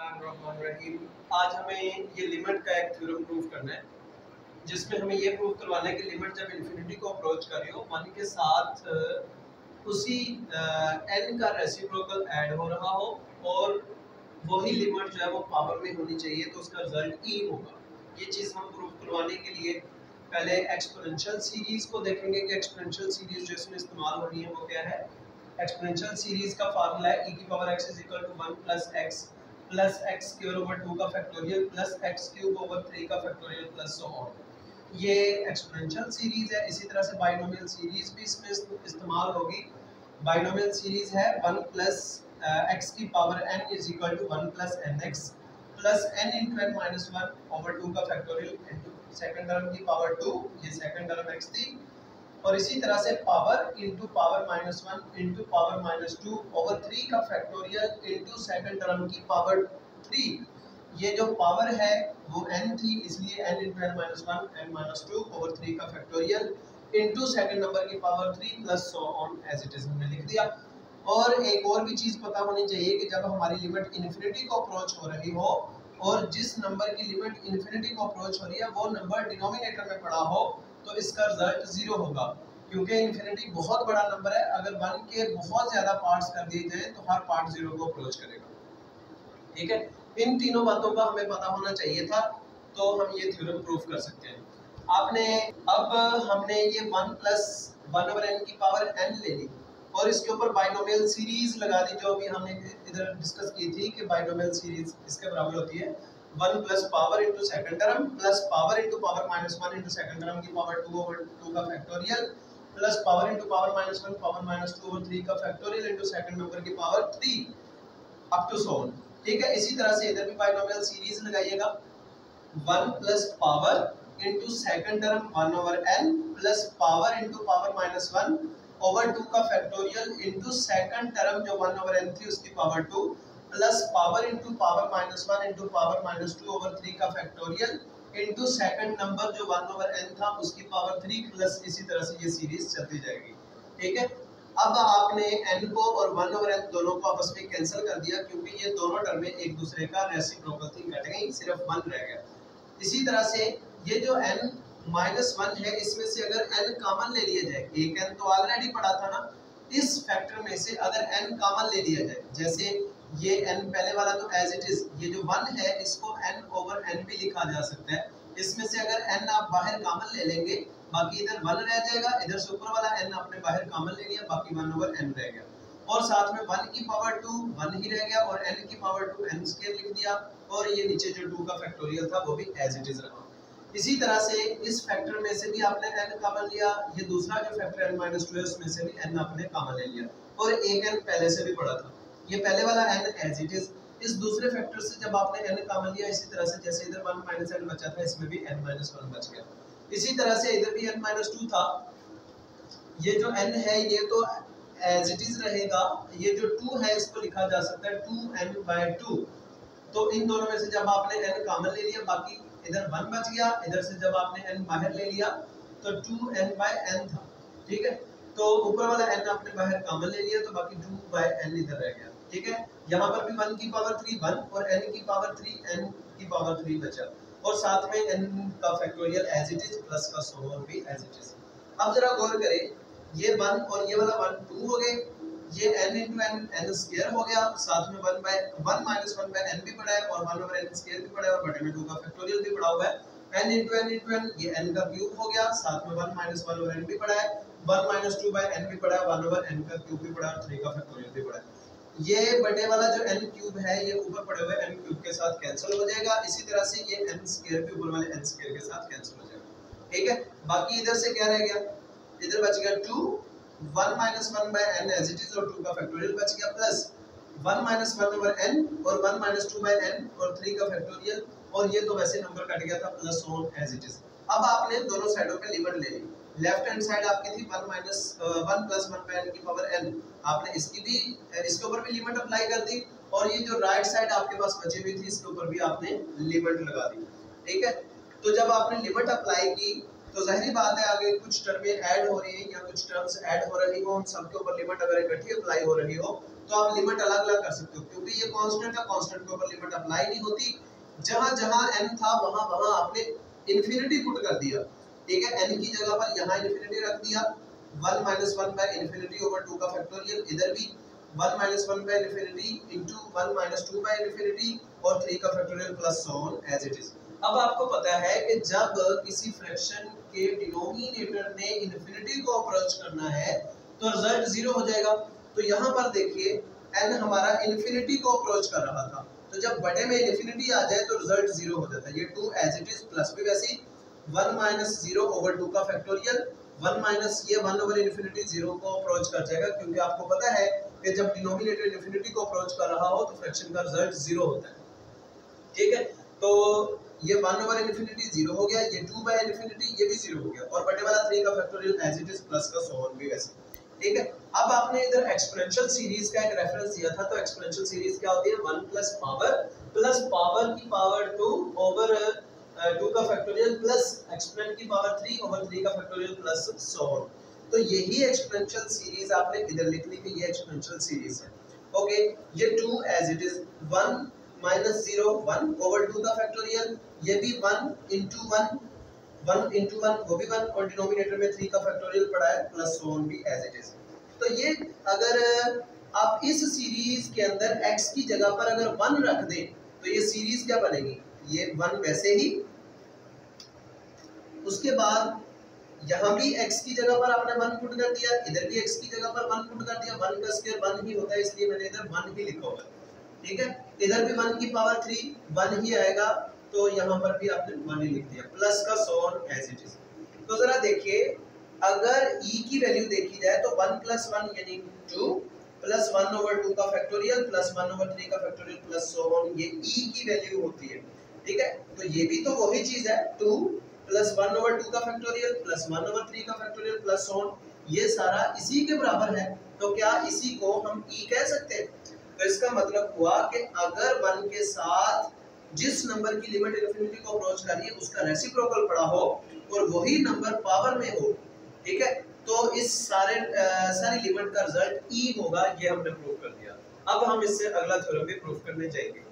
बिस्मिल्लाहिर्रहमानिर्रहीम। आज हमें ये लिमिट का एक थ्योरम प्रूव करना है, जिसमें हमें ये प्रूव करवाना है कि लिमिट जब इन्फिनिटी को अप्रोच कर रही हो 1 के साथ उसी n का रेसिप्रोकल ऐड हो रहा हो और वही लिमिट जो है वो पावर में होनी चाहिए, तो उसका रिजल्ट e होगा। ये चीज़ हम प्रूव करवाने के लिए पहले एक्सपोनेंशियल सीरीज़ को देखेंगे कि एक्सपोनेंशियल सीरीज़ जो इसमें इस्तेमाल होनी है वो क्या है। एक्सपोनेंशियल सीरीज़ का फार्मूला है e की power x is equal to 1 plus x square over 2 का factorial plus x cube over 3 का फैक्टोरियल प्लस सो ऑन। ये एक्सपोनेंशियल सीरीज़ है। इसी तरह से बाइनोमियल सीरीज़ भी इसमें इस्तेमाल होगी। बाइनोमियल सीरीज़ है 1 प्लस x की power n is equal to 1 plus nx plus n into n minus 1 over 2 का फैक्टोरियल इंटू सेकंड टर्म की पावर 2, ये सेकंड टर्म x थी, और इसी तरह से power into power minus 1 into power minus 2 over 3 का फैक्टोरियल इंटू सेकंड टर्म की पावर 3। ये जो पावर है वो n थी, इसलिए n into n minus 1 n minus 2 over 3 का फैक्टोरियल इंटू सेकंड नंबर की power 3 plus so on as it is हमने लिख दिया। और एक और भी चीज़ पता होनी चाहिए कि जब हमारी लिमिट इन्फिनिटी को अप्रोच हो रही हो और जिस नंबर की लिमिट इन्फिनिटी को अप्रोच हो रही है वो नंबर डिनोमिनेटर में पड़ा हो, तो इसका रिजल्ट 0 होगा, क्योंकि इन्फिनिटी बहुत बड़ा नंबर है। अगर 1 के बहुत ज़्यादा पार्ट्स कर दिए जाएं तो हर पार्ट 0 को अप्रोच करेगा। ठीक है, इन तीनों बातों का हमें पता होना चाहिए था, तो हम ये थ्योरम प्रूफ कर सकते हैं। हमने ये 1 प्लस 1 ओवर n की पावर n ले ली और इसके ऊपर बाइनोमियल सीरीज लगा दी, जो अभी हमने इधर डिस्कस की थी कि बाइनोमियल सीरीज इसके बराबर होती है 1 plus power into second term plus power into power minus 1 into second term की पावर 2 ओवर 2 का factorial plus power into power minus 1 power minus 2 over 3 का फैक्टोरियल इंटू सेकंड नंबर की power 3 up to so on. ठीक है, इसी तरह से इधर भी बाइनोमियल सीरीज लगाइएगा 1 plus power into second term 1 over n plus power into power minus 1 over 2 का फैक्टोरियल इंटू सेकंड टर्म जो 1 ओवर n थी उसकी power 2 plus power into power minus 1 into power minus 2 over 3 का factorial into second number जो 1 over n था उसकी power 3 plus इसी तरह से ये सीरीज चलती जाएगी। ठीक है, अब आपने n को और 1 ओवर n दोनों को आपस में कैंसिल कर दिया, क्योंकि ये दोनों टर्में एक दूसरे का रेसिप्रोकल थी, कट गई, सिर्फ 1 रह गया। इसी तरह से ये जो n माइनस 1 है, इसमें से अगर n कॉमन ले लिया जाए, एक n तो ऑलरेडी पड़ा था ना, इस फैक्टर में से अगर n कॉमन ले लिया जाए, जैसे ये n पहले वाला तो एज इट इज, ये जो 1 है इसको n ओवर n भी लिखा जा सकता है। इसमें से अगर n आप बाहर कॉमन ले लेंगे, बाकी इधर 1 रह जाएगा, इधर से ऊपर वाला n आपने बाहर कॉमन ले लिया, बाकी 1 ओवर n रह गया, और साथ में 1 की पावर 2 1 ही रह गया और n की पावर 2 n स्क्वायर लिख दिया, और ये नीचे जो 2 का फैक्टोरियल था वो भी एज इट इज रहा। इसी तरह से इस फैक्टर में से भी आपने n कॉमन लिया, ये दूसरा जो फैक्टर n माइनस 2 है उसमें से भी n आपने कॉमन ले लिया, और एक n पहले से भी पड़ा था, ये पहले वाला n एज इट इज। इस दूसरे फैक्टर से जब आपने n कॉमन लिया, इसी तरह से जैसे इधर 1 माइनस n बचा था, इसमें भी n माइनस 1 बच गया। इसी तरह से इधर भी n माइनस 2 था, ये जो n है ये तो एज इट इज रहेगा, ये जो 2 है इसको लिखा जा सकता है 2n/2। तो इन दोनों में से जब आपने n कॉमन ले लिया, बाकी इधर 1 बच गया, इधर से जब आपने n बाहर ले लिया तो 2n/n था। ठीक है, तो ऊपर वाला n आपने बाहर कॉमन ले लिया तो बाकी 2/n इधर रह गया। ठीक है, यहाँ पर भी 1 की पावर 3 1 और n की पावर 3 n की पावर 3 बचा, और साथ में n का factorial as it is plus का सो ऑन भी एज इट इज। अब जरा गौर करें, ये 1 और ये वाला 1 2 हो गए, ये n into n n square हो गया, साथ में 1 माइनस 1/n भी पड़ा है और 1 ओवर n स्क्वायर भी पड़ा है, और बटे में 2 का फैक्टोरियल भी पड़ा हुआ है। n इंटू n ये n का क्यूब हो गया, साथ में 1 माइनस 1 ओवर n भी पड़ा है, 1 माइनस 2/n भी पड़ा है, 1 ओवर n का क्यूब भी पड़ा है, और 3 का फैक्टोरियल भी पड़ा है। ये बटे वाला जो n क्यूब है ये ऊपर पड़े हुए n क्यूब के साथ कैंसिल हो जाएगा। इसी तरह से ये n स्क्वायर भी ऊपर वाले n स्क्वायर के साथ कैंसिल हो जाएगा। ठीक है, बाकी इधर से क्या रह गया, इधर बच गया 2 1 minus 1/n as it is, और 2 का फैक्टोरियल बच गया, प्लस 1 माइनस 1 ओवर n और 1 माइनस 2/n और 3 का फैक्टोरियल, और ये तो वैसे नंबर कट गया था, plus on as it is. अब आपने दोनों साइडों पे लिमिट ले ली, लेफ्ट हैंड साइड आपकी थी 1 प्लस 1/n की पावर n, आपने इसके ऊपर भी लिमिट अप्लाई कर दी, और ये जो राइट साइड आपके पास बची हुई थी इसके ऊपर भी आपने लिमिट लगा दी। ठीक है, तो जब आपने लिमिट अप्लाई की तो जाहिर बात है आगे कुछ टर्में ऐड हो रही हैं या कुछ टर्म्स ऐड हो रही हो, उन सबके ऊपर लिमिट अगर इकट्ठी अप्लाई हो रही हो तो आप लिमिट अलग अलग कर सकते हो, क्योंकि ये कांस्टेंट है, कांस्टेंट के ऊपर लिमिट अप्लाई नहीं होती। जहां जहां n था वहां वहां आपने इंफिनिटी पुट कर दिया, ठीक है, n की जगह पर यहाँ इंफिनिटी रख दिया, 1 - 1 बाय इंफिनिटी ओवर 2 का फैक्टोरियल, इधर भी 1 - 1 by infinity into 1 - 2 by infinity और 3 का factorial plus so on as it is. अब आपको पता है कि जब किसी फ्रैक्शन के डिनोमिनेटर ने इंफिनिटी को अप्रोच करना है तो रिजल्ट 0 हो जाएगा। तो यहाँ पर देखिए n हमारा इंफिनिटी को अप्रोच कर रहा था, तो जब बड़े में इंफिनिटी आ जाए तो रिजल्ट 0 हो जाता है। ये 2 एज इट इज प्लस भी वैसे ही 1 - 0 ओवर 2 का फैक्टोरियल, 1 माइनस ये 1 ओवर इंफिनिटी 0 को अप्रोच कर जाएगा, क्योंकि आपको पता है कि जब डिनोमिनेटर इंफिनिटी को अप्रोच कर रहा हो तो फ्रैक्शन का रिजल्ट 0 होता है, ठीक है। तो ये 1 ओवर इंफिनिटी 0 हो गया, ये 2 बाय इंफिनिटी ये भी 0 हो गया, और बटे वाला 3 का factorial as it is plus का सो ऑन भी वैसे, ठीक है। अब आपने इधर एक्सपोनेंशियल सीरीज का एक रेफरेंस दिया था, तो एक्सपोनेंशियल सीरीज क्या होती है, 1 प्लस पावर की पावर 2 ओवर 2 का फैक्टोरियल प्लस एक्सपोनेंट की पावर 3 ओवर 3 का फैक्टोरियल प्लस सो ऑन। तो यही एक्सपोनेंशियल सीरीज आपने इधर लिख ली कि ये एक्सपोनेंशियल सीरीज है, ओके। ये 2 एज इट इज 1 - 0 1 ओवर 2 का फैक्टोरियल, ये भी 1 into 1 1 into 1 वो भी 1, और डिनोमिनेटर में 3 का फैक्टोरियल पड़ा है प्लस सो ऑन भी एज इट इज। तो ये अगर आप इस सीरीज के अंदर x की जगह पर अगर 1 रख दें तो ये सीरीज क्या बनेगी, ये 1 वैसे ही, उसके बाद यहाँ भी x की जगह पर आपने 1 पुट कर दिया, इधर भी x की जगह पर 1 पुट कर दिया, 1 का स्क्वायर 1 ही होता है इसलिए मैंने इधर 1 ही लिखा हुआ है, ठीक है। इधर भी 1 की पावर 3 1 ही आएगा, तो यहाँ पर भी आपने 1 ही लिख दिया प्लस का so on as it is. तो जरा देखिए, अगर e की वैल्यू देखी जाए तो 1 + 1 यानी 2 प्लस 1 ओवर 2 का फैक्टोरियल प्लस 1 ओवर 3 का फैक्टोरियल प्लस सो ऑन, ये e की वैल्यू होती है, ठीक है। तो ये भी तो वही चीज है, 2 प्लस 1 ओवर 2 का फैक्टोरियल प्लस 1 ओवर 3 का फैक्टोरियल प्लस सो ऑन, ये सारा इसी के बराबर है। तो क्या इसी को हम e कह सकते हैं? तो इसका मतलब हुआ कि अगर 1 के साथ जिस नंबर की लिमिट इंफिनिटी को अप्रोच कर रही है उसका रेसिप्रोकल पड़ा हो और वही नंबर पावर में हो, ठीक है, तो इस सारी लिमिट का रिजल्ट e होगा, ये हमने प्रूव कर दिया। अब हम इससे अगला थ्योरम भी प्रूव करने जाएंगे।